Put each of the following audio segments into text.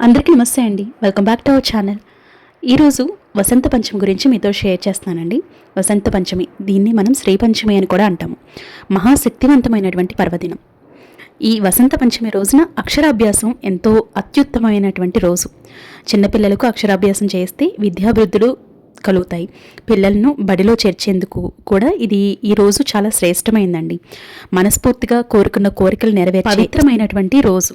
అందరికీ నమస్తే అండి. Welcome back to our channel. ఈరోజు వసంత పంచమి గురించి మీతో షేర్ చేస్తానండి. వసంత పంచమి, దీన్ని మనం శ్రీ పంచమి అని కూడా అంటాము. మహాశక్తివంతమైనటువంటి పర్వదినం. ఈ వసంత పంచమి రోజున అక్షరాభ్యాసం ఎంతో అత్యుత్తమమైనటువంటి రోజు. చిన్నపిల్లలకు అక్షరాభ్యాసం చేస్తే విద్యాభివృద్ధులు కలుగుతాయి. పిల్లలను బడిలో చేర్చేందుకు కూడా ఇది ఈరోజు చాలా శ్రేష్టమైందండి. మనస్ఫూర్తిగా కోరుకున్న కోరికలు నెరవేర్చే పవిత్రమైనటువంటి రోజు.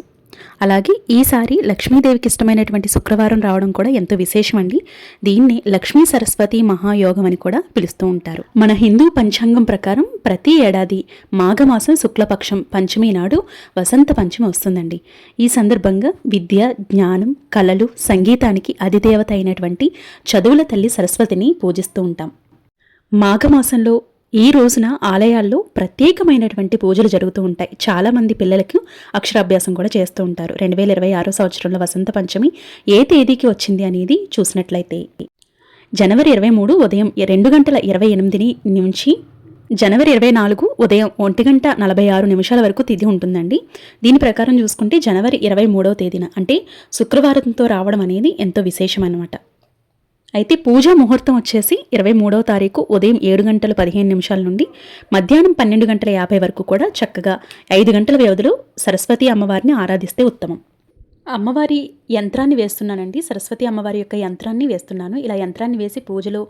అలాగే ఈసారి లక్ష్మీదేవికి ఇష్టమైనటువంటి శుక్రవారం రావడం కూడా ఎంతో విశేషమండి. దీన్ని లక్ష్మీ సరస్వతి మహాయోగం అని కూడా పిలుస్తూ ఉంటారు. మన హిందూ పంచాంగం ప్రకారం ప్రతి ఏడాది మాఘమాసం శుక్లపక్షం పంచమి నాడు వసంత పంచమి వస్తుందండి. ఈ సందర్భంగా విద్య, జ్ఞానం, కళలు, సంగీతానికి అధిదేవత అయినటువంటి చదువుల తల్లి సరస్వతిని పూజిస్తూ ఉంటాం. మాఘమాసంలో ఈ రోజున ఆలయాల్లో ప్రత్యేకమైనటువంటి పూజలు జరుగుతూ ఉంటాయి. చాలామంది పిల్లలకు అక్షరాభ్యాసం కూడా చేస్తూ ఉంటారు. 2026 సంవత్సరంలో వసంత పంచమి ఏ తేదీకి వచ్చింది అనేది చూసినట్లయితే జనవరి 23 ఉదయం 2:28 నుంచి జనవరి 24 ఉదయం 1:46 వరకు తిథి ఉంటుందండి. దీని ప్రకారం చూసుకుంటే జనవరి 23వ తేదీన అంటే శుక్రవారంతో రావడం అనేది ఎంతో విశేషం అన్నమాట. అయితే పూజా ముహూర్తం వచ్చేసి 23వ తారీఖు ఉదయం 7:15 నుండి మధ్యాహ్నం 12:50 వరకు కూడా చక్కగా 5 గంటల వ్యవధిలో సరస్వతి అమ్మవారిని ఆరాధిస్తే ఉత్తమం. అమ్మవారి యంత్రాన్ని వేస్తున్నానండి. సరస్వతి అమ్మవారి యొక్క యంత్రాన్ని వేస్తున్నాను. ఇలా యంత్రాన్ని వేసి పూజలో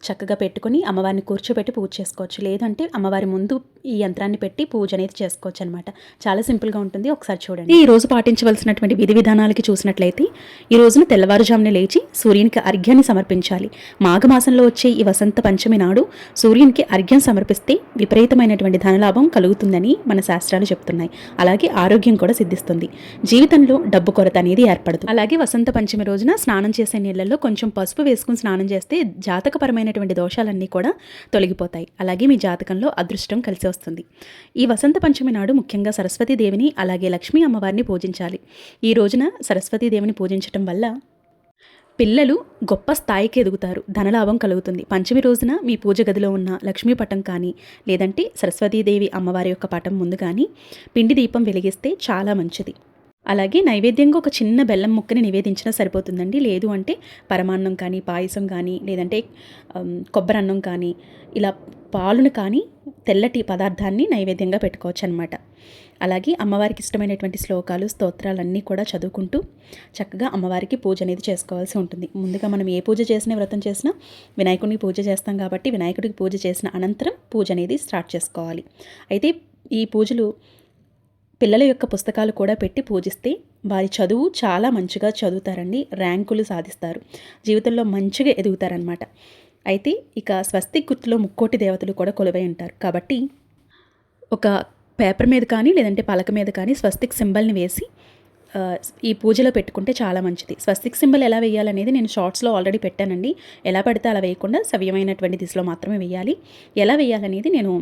చక్కగా పెట్టుకొని అమ్మవారిని కూర్చోబెట్టి పూజ చేసుకోవచ్చు. లేదంటే అమ్మవారి ముందు ఈ యంత్రాన్ని పెట్టి పూజ అనేది చేసుకోవచ్చు అనమాట. చాలా సింపుల్గా ఉంటుంది. ఒకసారి చూడండి. ఈ రోజు పాటించవలసినటువంటి విధి విధానాలకి చూసినట్లయితే ఈ రోజున తెల్లవారుజామున లేచి సూర్యునికి అర్ఘ్యాన్ని సమర్పించాలి. మాఘమాసంలో వచ్చే ఈ వసంత పంచమి నాడు సూర్యునికి అర్ఘ్యం సమర్పిస్తే విపరీతమైనటువంటి ధనలాభం కలుగుతుందని మన శాస్త్రాలు చెప్తున్నాయి. అలాగే ఆరోగ్యం కూడా సిద్ధిస్తుంది. జీవితంలో డబ్బు కొరత అనేది ఏర్పడదు. అలాగే వసంత పంచమి రోజున స్నానం చేసే నీళ్లలో కొంచెం పసుపు వేసుకుని స్నానం చేస్తే జాతకపరమైన దోషాలన్నీ కూడా తొలగిపోతాయి. అలాగే మీ జాతకంలో అదృష్టం కలిసి వస్తుంది. ఈ వసంత పంచమి నాడు ముఖ్యంగా సరస్వతీదేవిని అలాగే లక్ష్మీ అమ్మవారిని పూజించాలి. ఈ రోజున సరస్వతీదేవిని పూజించటం వల్ల పిల్లలు గొప్ప స్థాయికి ఎదుగుతారు, ధనలాభం కలుగుతుంది. పంచమి రోజున మీ పూజ గదిలో ఉన్న లక్ష్మీ పటం కానీ లేదంటే సరస్వతీదేవి అమ్మవారి యొక్క పటం ముందు కానీ పిండి దీపం వెలిగిస్తే చాలా మంచిది. అలాగే నైవేద్యంగా ఒక చిన్న బెల్లం ముక్కని నివేదించినా సరిపోతుందండి. లేదు అంటే పరమాన్నం కానీ, పాయసం కానీ, లేదంటే కొబ్బరి అన్నం కానీ, ఇలా పాలును కానీ తెల్లటి పదార్థాన్ని నైవేద్యంగా పెట్టుకోవచ్చు అనమాట. అలాగే అమ్మవారికి ఇష్టమైనటువంటి శ్లోకాలు, స్తోత్రాలన్నీ కూడా చదువుకుంటూ చక్కగా అమ్మవారికి పూజ అనేది చేసుకోవాల్సి ఉంటుంది. ముందుగా మనం ఏ పూజ చేసినా, వ్రతం చేసినా వినాయకుడికి పూజ చేస్తాం కాబట్టి వినాయకుడికి పూజ చేసిన అనంతరం పూజ అనేది స్టార్ట్ చేసుకోవాలి. అయితే ఈ పూజలు పిల్లల యొక్క పుస్తకాలు కూడా పెట్టి పూజిస్తే వారి చదువు చాలా మంచిగా చదువుతారండి. ర్యాంకులు సాధిస్తారు, జీవితంలో మంచిగా ఎదుగుతారనమాట. అయితే ఇక స్వస్తిక్ గుర్తులో ముక్కోటి దేవతలు కూడా కొలువై ఉంటారు కాబట్టి ఒక పేపర్ మీద కానీ లేదంటే పలక మీద కానీ స్వస్తిక్ సింబల్ని వేసి ఈ పూజలో పెట్టుకుంటే చాలా మంచిది. స్వస్తిక్ సింబల్ ఎలా వేయాలనేది నేను షార్ట్స్లో ఆల్రెడీ పెట్టానండి. ఎలా పడితే అలా వేయకుండా సవ్యమైనటువంటి దిశలో మాత్రమే వేయాలి. ఎలా వేయాలనేది నేను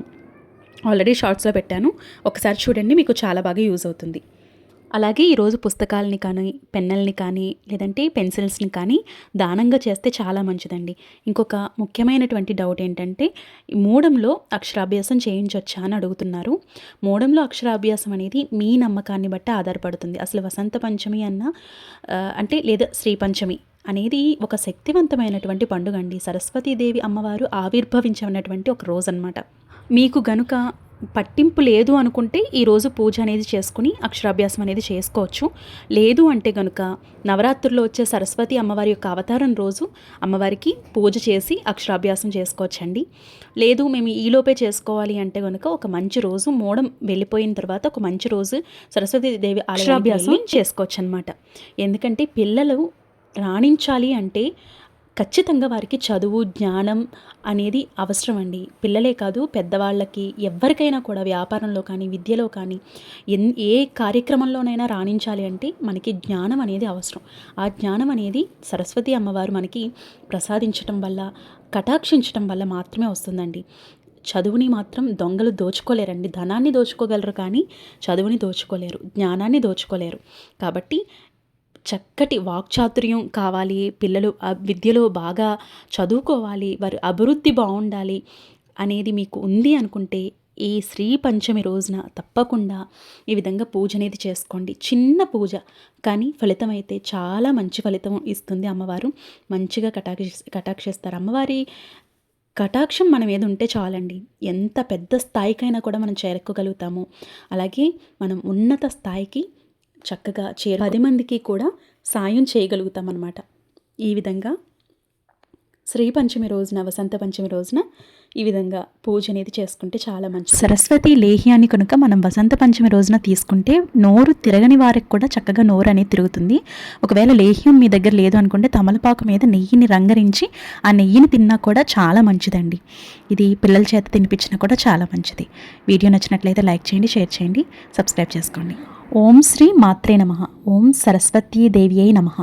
ఆల్రెడీ షార్ట్స్లో పెట్టాను. ఒకసారి చూడండి, మీకు చాలా బాగా యూజ్ అవుతుంది. అలాగే ఈరోజు పుస్తకాలని కానీ, పెన్నుల్ని కానీ, లేదంటే పెన్సిల్స్ని కానీ దానంగా చేస్తే చాలా మంచిదండి. ఇంకొక ముఖ్యమైనటువంటి డౌట్ ఏంటంటే మూడంలో అక్షరాభ్యాసం చేయించవచ్చా అని అడుగుతున్నారు. మూడంలో అక్షరాభ్యాసం అనేది మీ నమ్మకాన్ని బట్టి ఆధారపడుతుంది. అసలు వసంత పంచమి అంటే లేదా శ్రీ పంచమి అనేది ఒక శక్తివంతమైనటువంటి పండుగ అండి. సరస్వతీదేవి అమ్మవారు ఆవిర్భవించినటువంటి ఒక రోజు అన్నమాట. మీకు గనుక పట్టింపు లేదు అనుకుంటే ఈరోజు పూజ అనేది చేసుకుని అక్షరాభ్యాసం అనేది చేసుకోవచ్చు. లేదు అంటే కనుక నవరాత్రుల్లో వచ్చే సరస్వతి అమ్మవారి యొక్క అవతారం రోజు అమ్మవారికి పూజ చేసి అక్షరాభ్యాసం చేసుకోవచ్చండి. లేదు మేము ఈలోపే చేసుకోవాలి అంటే కనుక ఒక మంచి రోజు మూడం వెళ్ళిపోయిన తర్వాత ఒక మంచి రోజు సరస్వతీదేవి అక్షరాభ్యాసం చేసుకోవచ్చు అనమాట. ఎందుకంటే పిల్లలు రాణించాలి అంటే ఖచ్చితంగా వారికి చదువు, జ్ఞానం అనేది అవసరం అండి. పిల్లలే కాదు, పెద్దవాళ్ళకి ఎవరికైనా కూడా వ్యాపారంలో కానీ, విద్యలో కానీ, ఏ కార్యక్రమంలోనైనా రాణించాలి అంటే మనకి జ్ఞానం అనేది అవసరం. ఆ జ్ఞానం అనేది సరస్వతి అమ్మవారు మనకి ప్రసాదించటం వల్ల, కటాక్షించటం వల్ల మాత్రమే వస్తుందండి. చదువుని మాత్రం దొంగలు దోచుకోలేరండి. ధనాన్ని దోచుకోగలరు కానీ చదువుని దోచుకోలేరు, జ్ఞానాన్ని దోచుకోలేరు. కాబట్టి చక్కటి వాక్చాతుర్యం కావాలి, పిల్లలు విద్యలో బాగా చదువుకోవాలి, వారి అభివృద్ధి బాగుండాలి అనేది మీకు ఉంది అనుకుంటే ఈ శ్రీ పంచమి రోజున తప్పకుండా ఈ విధంగా పూజ అనేది చేసుకోండి. చిన్న పూజ కానీ ఫలితం అయితే చాలా మంచి ఫలితం ఇస్తుంది. అమ్మవారు మంచిగా కటాక్షిస్తారు. అమ్మవారి కటాక్షం మనం ఏది ఉంటే చాలండి, ఎంత పెద్ద స్థాయికైనా కూడా మనం చేరుకోగలుగుతాము. అలాగే మనం ఉన్నత స్థాయికి చక్కగా 10 మందికి కూడా సాయం చేయగలుగుతాం అన్నమాట. ఈ విధంగా శ్రీ పంచమి రోజున, వసంత పంచమి రోజున ఈ విధంగా పూజ అనేది చేసుకుంటే చాలా మంచిది. సరస్వతి లేహ్యాన్ని కనుక మనం వసంత పంచమి రోజున తీసుకుంటే నోరు తిరగని వారికి కూడా చక్కగా నోరు అనేది తిరుగుతుంది. ఒకవేళ లేహ్యం మీ దగ్గర లేదు అనుకుంటే తమలపాకు మీద నెయ్యిని రంగరించి ఆ నెయ్యిని తిన్నా కూడా చాలా మంచిదండి. ఇది పిల్లల చేత తినిపించినా కూడా చాలా మంచిది. వీడియో నచ్చినట్లయితే లైక్ చేయండి, షేర్ చేయండి, సబ్స్క్రైబ్ చేసుకోండి. ఓం శ్రీ మాత్రే నమః. ఓం సరస్వతీ దేవ్యై నమః.